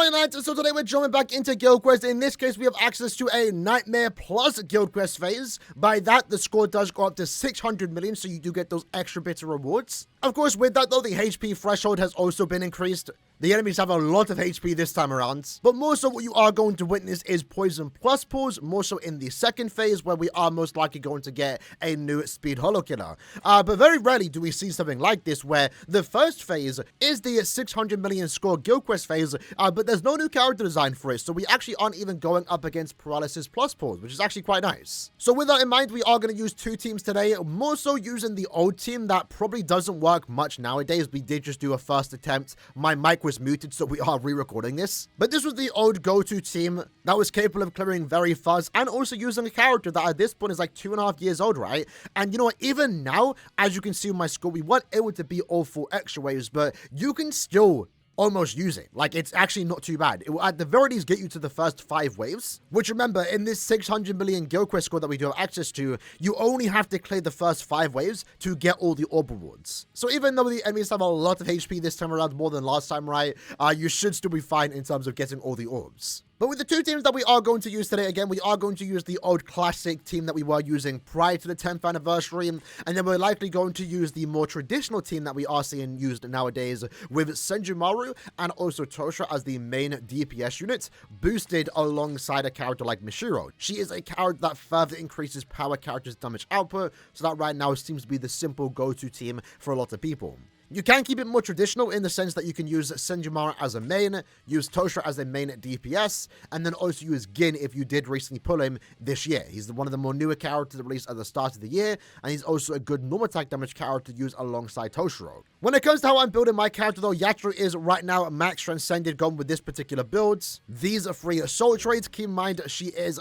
Alright lads, so today we're jumping back into Guild Quest. In this case, we have access to a Nightmare Plus Guild Quest phase. By that, the score does go up to 600 million, so you do get those extra bits of rewards. Of course, with that though, the HP threshold has also been increased. The enemies have a lot of HP this time around. But more so what you are going to witness is Poison Plus pulls, more so in the second phase, where we are most likely going to get a new Speed Holo Killer. But very rarely do we see something like this, where the first phase is the 600 million score Guild Quest phase, but there's no new character design for it, so we actually aren't even going up against Paralysis Plus pulls, which is actually quite nice. So with that in mind, we are going to use two teams today, more so using the old team that probably doesn't work much nowadays. We did just do a first attempt. My mic was muted, so we are re-recording this. But this was the old go-to team that was capable of clearing very fast and also using a character that at this point is like 2.5 years old, right? And you know what, even now, as you can see in my score, we weren't able to be all 4 extra waves, but you can still almost use it. Like, it's actually not too bad. It will at the very least get you to the first 5 waves, which remember, in this 600 million Guild Quest score that we do have access to, you only have to clear the first 5 waves to get all the orb rewards. So even though the enemies have a lot of HP this time around, more than last time, right, you should still be fine in terms of getting all the orbs. But with the two teams that we are going to use today, again, we are going to use the old classic team that we were using prior to the 10th anniversary, and then we're likely going to use the more traditional team that we are seeing used nowadays with Senjimar and also Tosha as the main DPS unit, boosted alongside a character like Mishiro. She is a character that further increases power characters' damage output, so that right now seems to be the simple go-to team for a lot of people. You can keep it more traditional in the sense that you can use Senjimar as a main, use Tosha as a main DPS, and then also use Gin if you did recently pull him this year. He's one of the more newer characters released at the start of the year, and he's also a good normal attack damage character to use alongside Toshiro. When it comes to how I'm building my character though, Yatro is right now max Transcended gone with this particular build. These are 3 soul traits. Keep in mind, she is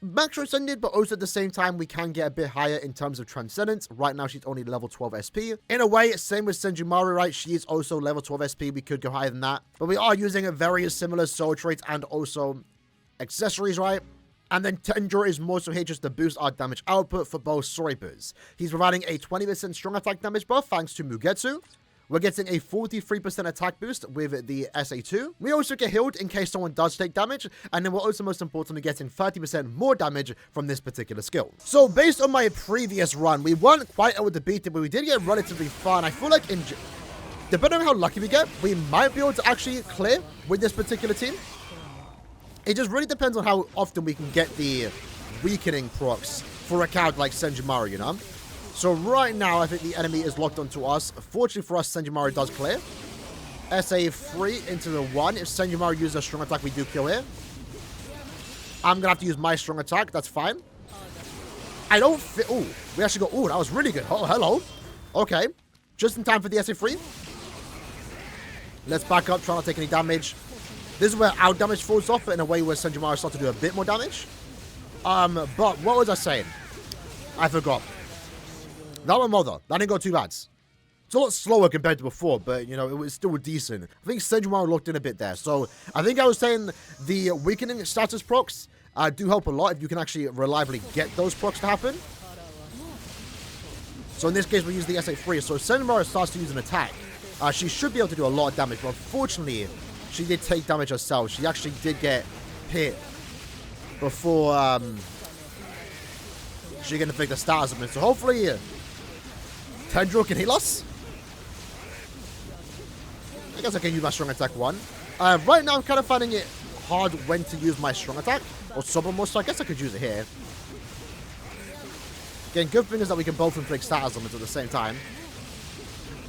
max Transcended, but also at the same time, we can get a bit higher in terms of Transcendence. Right now, she's only level 12 SP. In a way, same with Senjimar, right? She is also level 12 SP. We could go higher than that. But we are using a very similar soul traits and also accessories, right? And then Tendra is more so here just to boost our damage output for both Soribus. He's providing a 20% strong attack damage buff thanks to Mugetsu. We're getting a 43% attack boost with the SA2. We also get healed in case someone does take damage. And then we're also most importantly getting 30% more damage from this particular skill. So based on my previous run, we weren't quite able to beat it, but we did get relatively far. And I feel like depending on how lucky we get, we might be able to actually clear with this particular team. It just really depends on how often we can get the weakening procs for a character like Senjimar, you know? So right now, I think the enemy is locked onto us. Fortunately for us, Senjimar does clear. SA3 into the 1. If Senjimar uses a strong attack, we do kill here. I'm going to have to use my strong attack. That's fine. I don't fit. Oh, we actually got. Oh, that was really good. Oh, hello. Okay. Just in time for the SA3. Let's back up. Try not to take any damage. This is where our damage falls off, but in a way where Senjimar starts to do a bit more damage. But what was I saying? I forgot. That one, mother. That didn't go too bad. It's a lot slower compared to before, but, you know, it was still decent. I think Senjimar locked in a bit there. So, I think I was saying the weakening status procs do help a lot if you can actually reliably get those procs to happen. So, in this case, we use the SA3. So, Senjimar starts to use an attack. She should be able to do a lot of damage, but unfortunately, she did take damage herself. She actually did get hit before she can inflict the status of it. So, hopefully Tendril can heal us. I guess I can use my strong attack 1. Right now, I'm kind of finding it hard when to use my strong attack. Or Sobermo, so I guess I could use it here. Again, good thing is that we can both inflict status on it at the same time.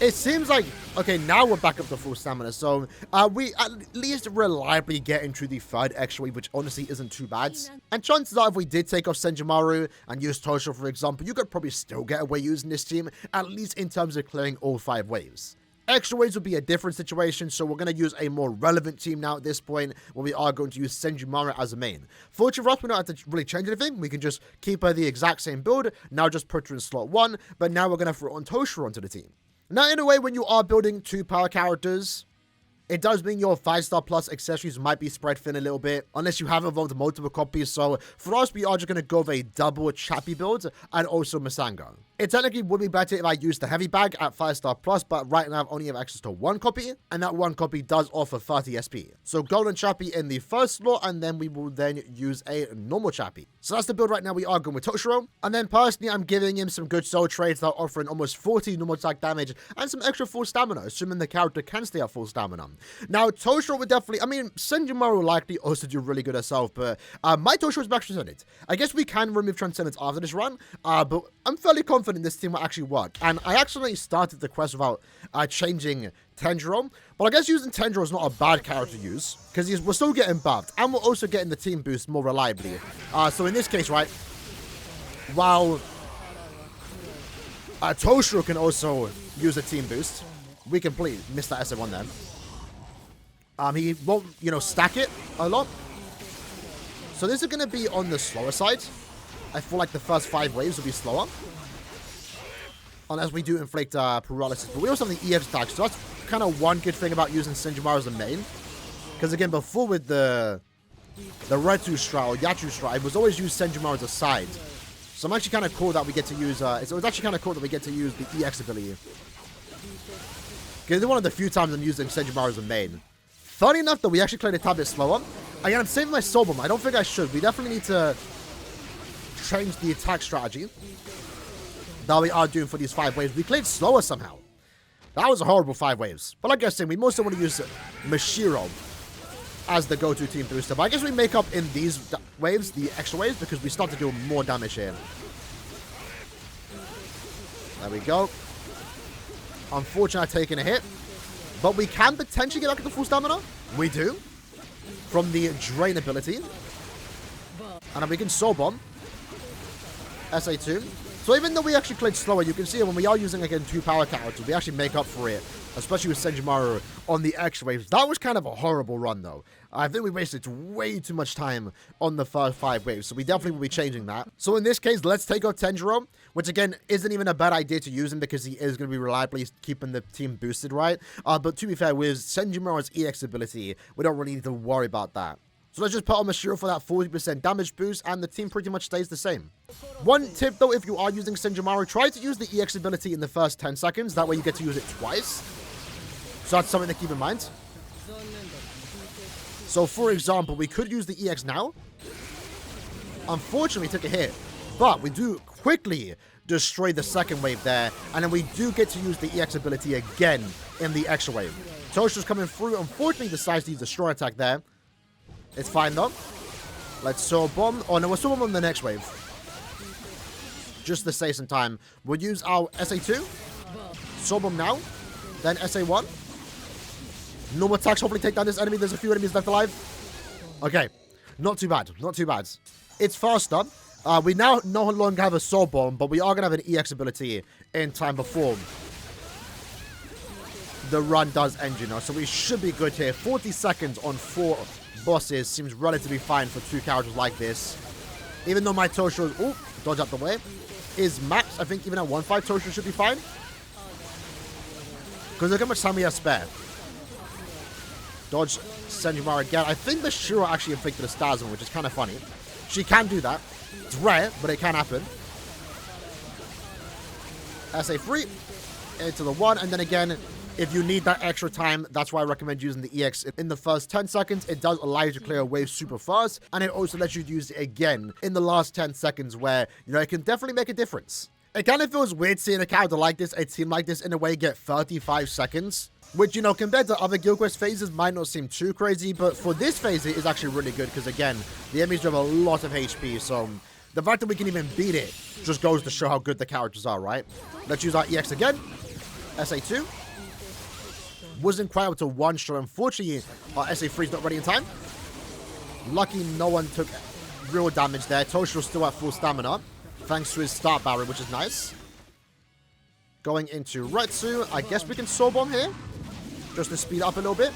It seems like, okay, now we're back up to full stamina. So, we at least reliably get into the 3rd extra wave, which honestly isn't too bad. And chances are, if we did take off Senjimar and use Tosha, for example, you could probably still get away using this team, at least in terms of clearing all 5 waves. Extra waves would be a different situation, so we're going to use a more relevant team now at this point, where we are going to use Senjimar as a main. Fortunately for us, we don't have to really change anything. We can just keep her the exact same build, now just put her in slot 1, but now we're going to throw on Tosha onto the team. Now, in a way, when you are building 2 power characters, it does mean your 5-star plus accessories might be spread thin a little bit, unless you have evolved multiple copies. So, for us, we are just going to go with a double Chappie build and also Masanga. It technically would be better if I used the heavy bag at 5-star plus, but right now I only have access to 1 copy, and that 1 copy does offer 30 SP. So golden chappy in the first slot, and then we will then use a normal chappy. So that's the build right now. We are going with Toshiro, and then personally I'm giving him some good soul trades that are offering almost 40 normal attack damage and some extra full stamina, assuming the character can stay at full stamina. Now Toshiro would definitely, I mean, Senjimar will likely also do really good herself, but my Toshiro is max Transcendence. I guess we can remove Transcendence after this run, but I'm fairly confident this team will actually work. And I actually started the quest without changing Tanjiro, but I guess using Tanjiro is not a bad character to use, because we're still getting buffed, and we're also getting the team boost more reliably. So in this case, right, while Toshiro can also use a team boost, we completely missed that SA1 there. He won't, you know, stack it a lot. So this is going to be on the slower side. I feel like the first 5 waves will be slower, unless we do inflict paralysis. But we also have the EF attack, so that's kind of one good thing about using Senjimar as a main. Because again, before with the Retsu Strat or Yatsu Strat, I was always use Senjimar as a side. So I'm actually kind of cool that we get to use, it was actually kind of cool that we get to use the EX ability. Because it's one of the few times I'm using Senjimar as a main. Funny enough that we actually played a tad bit slower. Again, I'm saving my Soul Bomb. I don't think I should. We definitely need to change the attack strategy that we are doing for these 5 waves. We played slower somehow. That was a horrible 5 waves. But like I said, we mostly want to use Mashiro as the go-to team booster. But I guess we make up in these waves, the extra waves, because we start to do more damage here. There we go. Unfortunately, taking a hit. But we can potentially get back to the full stamina. We do. From the Drain ability. And then we can Soul Bomb. SA2. So even though we actually played slower, you can see when we are using, again, 2 power characters, we actually make up for it. Especially with Senjimar on the extra waves. That was kind of a horrible run, though. I think we wasted way too much time on the first 5 waves. So we definitely will be changing that. So in this case, let's take out Tanjiro. Which, again, isn't even a bad idea to use him because he is going to be reliably keeping the team boosted, right? But to be fair, with Senjimar's EX ability, we don't really need to worry about that. So let's just put on Mashiro for that 40% damage boost, and the team pretty much stays the same. One tip, though, if you are using Senjimar, try to use the EX ability in the first 10 seconds. That way you get to use it twice. So that's something to keep in mind. So, for example, we could use the EX now. Unfortunately, took a hit. But we do quickly destroy the second wave there. And then we do get to use the EX ability again in the extra wave. Toshiro's coming through. Unfortunately, decides to use the Destroy attack there. It's fine, though. Let's Soul Bomb. Oh, no, we'll Soul Bomb on the next wave. Just to save some time. We'll use our SA2. Soul Bomb now. Then SA1. Normal attacks hopefully take down this enemy. There's a few enemies left alive. Okay. Not too bad. Not too bad. It's faster. We now no longer have a Soul Bomb, but we are going to have an EX ability in time before the run does end, you know. So we should be good here. 40 seconds on 4 bosses seems relatively fine for 2 characters like this. Even though my Toshiro, dodge out the way, is max. I think even at 1-5, Toshiro should be fine. Because look how much time we have spare. Dodge Senjimar again. I think the Shiro actually inflicted a Spasm, which is kind of funny. She can do that. It's rare, but it can happen. SA3 into the 1, and then again, if you need that extra time, that's why I recommend using the EX in the first 10 seconds. It does allow you to clear a wave super fast, and it also lets you use it again in the last 10 seconds where, you know, it can definitely make a difference. It kind of feels weird seeing a character like this, a team like this, in a way get 35 seconds. Which, you know, compared to other Guild Quest phases might not seem too crazy, but for this phase it is actually really good because, again, the enemies have a lot of HP, so the fact that we can even beat it just goes to show how good the characters are, right? Let's use our EX again. SA2. Wasn't quite able to one-shot. Unfortunately, our SA3 is not ready in time. Lucky no one took real damage there. Toshiro's still at full stamina, thanks to his start barrier, which is nice. Going into Retsu. I guess we can Soul Bomb here, just to speed up a little bit.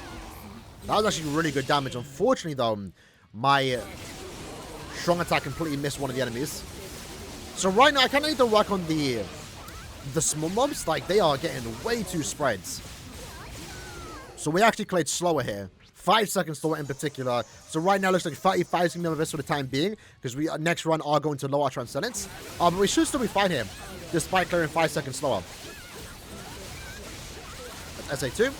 That was actually really good damage. Unfortunately, though, my strong attack completely missed one of the enemies. So right now, I kind of need to work on the small mobs. Like, they are getting way too spreads. So we actually played slower here. 5 seconds slower in particular. So right now, it looks like 35 is going to be the best for the time being, because we next run are going to lower our Transcendence. But we should still be fine here, despite clearing 5 seconds slower. That's SA2.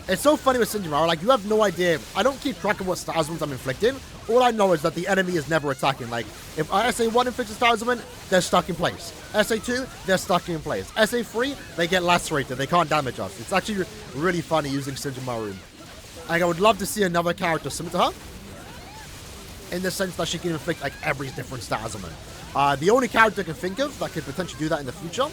It's so funny with Senjimar, like, you have no idea. I don't keep track of what star ailments I'm inflicting. All I know is that the enemy is never attacking. Like, if SA1 inflicts a star ailment, they're stuck in place. SA2, they're stuck in place. SA3, they get lacerated. They can't damage us. It's actually really funny using Senjimar. Like, I would love to see another character similar to her, in the sense that she can inflict, like, every different star ailment. The only character I can think of that could potentially do that in the future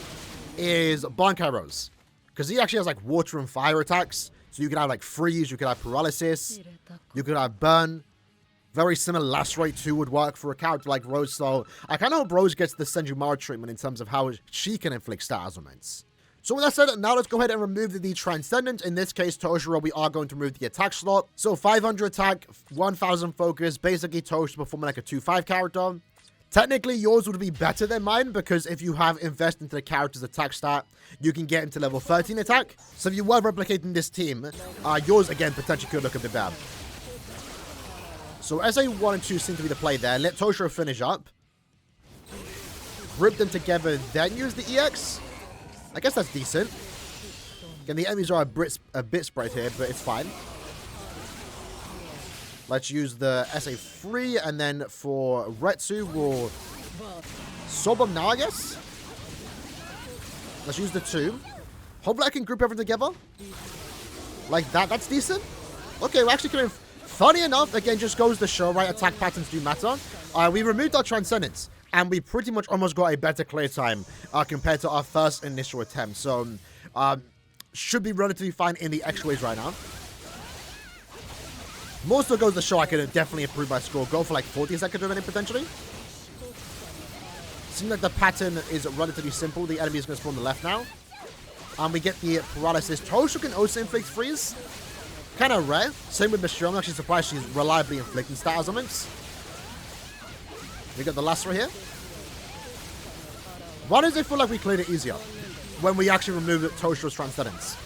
is Bankairos, because he actually has, like, water and fire attacks. So you can have, like, freeze, you can have paralysis, you can have burn. Very similar lacerate too would work for a character like Rose. So I kind of hope Rose gets the Senjimar treatment in terms of how she can inflict star ailments. So with that said, now let's go ahead and remove the Transcendence. In this case, Toshiro, we are going to remove the attack slot. So 500 attack, 1000 focus, basically Toshiro performing like a 2-5 character. Technically, yours would be better than mine, because if you have invested into the character's attack stat, you can get into level 13 attack. So if you were replicating this team, yours, again, potentially could look a bit bad. So SA1 and 2 seem to be the play there. Let Toshiro finish up. Group them together, then use the EX. I guess that's decent. Again, the enemies are a bit spread here, but it's fine. Let's use the SA3, and then for Retsu, we'll sob them now, I guess. Let's use the 2. Hopefully I can group everything together. Like that, that's decent. Okay, we're actually coming. Funny enough, again, just goes to show, right, attack patterns do matter. We removed our Transcendence, and we pretty much almost got a better clear time compared to our first initial attempt. So, should be relatively fine in the extra waves right now. More so goes to show I could definitely improve my score. Go for like 40 seconds remaining potentially. Seems like the pattern is relatively simple. The enemy is going to spawn on the left now. And we get the paralysis. Toshu can also inflict freeze. Kind of rare. Same with Michelle. I'm actually surprised she's reliably inflicting star ailments. We got the Lacer here. Why does it feel like we cleared it easier when we actually removed Toshu's Transcendence?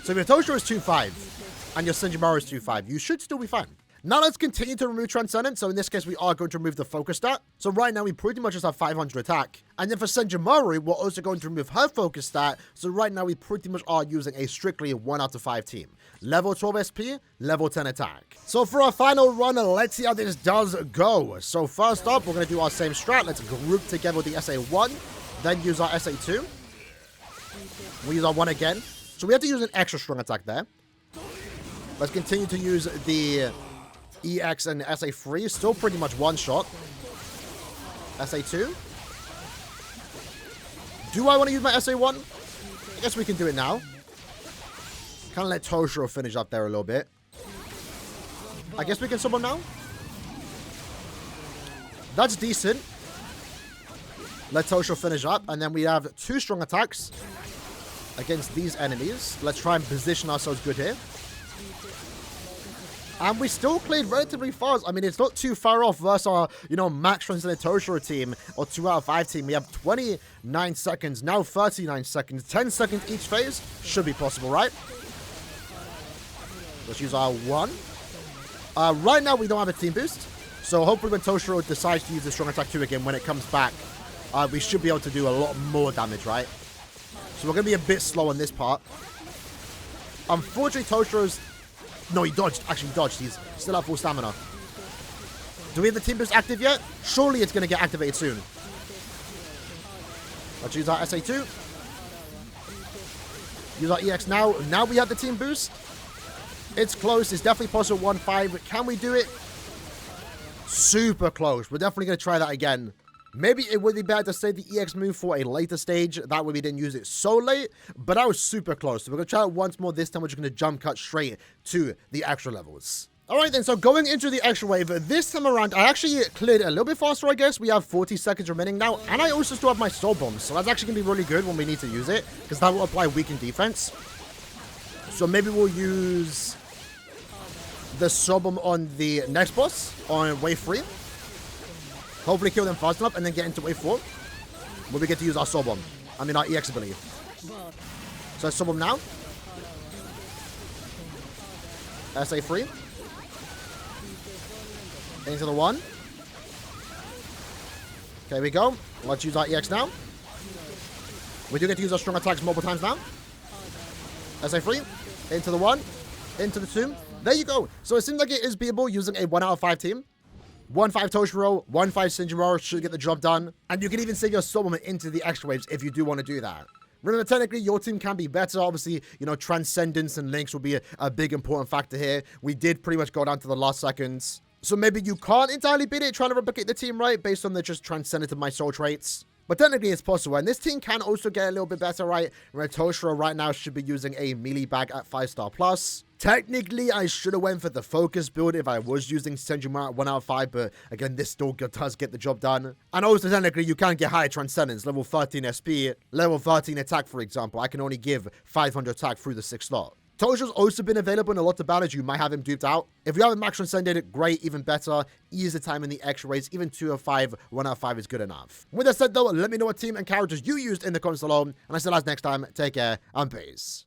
So if your Toshu is 2-5 and your Senjimar is 2-5, you should still be fine. Now let's continue to remove Transcendence. So in this case, we are going to remove the focus stat. So right now, we pretty much just have 500 attack. And then for Senjimar, we're also going to remove her focus stat. So right now, we pretty much are using a strictly 1 out of 5 team. Level 12 SP, level 10 attack. So for our final run, let's see how this does go. So first up, we're going to do our same strat. Let's group together the SA1, then use our SA2. We use our 1 again. So we have to use an extra strong attack there. Let's continue to use the EX and SA3, still pretty much one shot. SA2. Do I want to use my SA1? I guess we can do it now. Kind of let Toshiro finish up there a little bit. I guess we can summon now. That's decent. Let Toshiro finish up, and then we have 2 strong attacks against these enemies. Let's try and position ourselves good here. And we still played relatively fast. I mean, it's not too far off versus our, max Transcendent Toshiro team or 2 out of 5 team. We have 29 seconds, now 39 seconds, 10 seconds each phase. Should be possible, right? Let's use our 1. Right now, we don't have a team boost. So hopefully when Toshiro decides to use the strong attack 2 again, when it comes back, we should be able to do a lot more damage, right? So we're going to be a bit slow on this part. Unfortunately, Toshiro's... No, he dodged. Actually, he dodged. He's still at full stamina. Do we have the team boost active yet? Surely it's going to get activated soon. Let's use our SA2. Use our EX now. Now we have the team boost. It's close. It's definitely possible 1-5. But can we do it? Super close. We're definitely going to try that again. Maybe it would be better to save the EX move for a later stage. That way we didn't use it so late. But I was super close. So we're going to try it once more. This time we're just going to jump cut straight to the extra levels. Alright then, so going into the extra wave, this time around, I actually cleared a little bit faster, I guess. We have 40 seconds remaining now. And I also still have my soul bombs. So that's actually going to be really good when we need to use it. Because that will apply weakened defense. So maybe we'll use the soul bomb on the next boss on wave 3. Hopefully kill them fast enough and then get into wave 4. Where we get to use our soul bomb. I mean our EX ability. So soul bomb now. SA free. Into the 1. Okay, we go. Let's use our EX now. We do get to use our strong attacks multiple times now. SA free. Into the 1. Into the 2. There you go. So it seems like it is beatable using a 1 out of 5 team. 1-5 Toshiro, 1-5 Senjimar should get the job done. And you can even save your supplement into the extra waves if you do want to do that. Remember, technically, your team can be better. Obviously, you know, Transcendence and Links will be a big important factor here. We did pretty much go down to the last seconds. So maybe you can't entirely beat it trying to replicate the team, right? Based on the just Transcendent of my soul traits. But technically, it's possible. And this team can also get a little bit better, right? Remember, Toshiro right now should be using a melee bag at 5-star plus. Technically, I should have went for the focus build if I was using Senjimar at 1 out of 5, but again, this still does get the job done. And also, technically, you can get higher Transcendence, level 13 SP, level 13 attack, for example. I can only give 500 attack through the 6th slot. Toshiro's also been available in a lot of battles. You might have him duped out. If you have a max Transcended, great, even better. Ease the time in the extra race. Even 2 of 5, 1 out of 5 is good enough. With that said, though, let me know what team and characters you used in the comments below. And I said, as next time, take care and peace.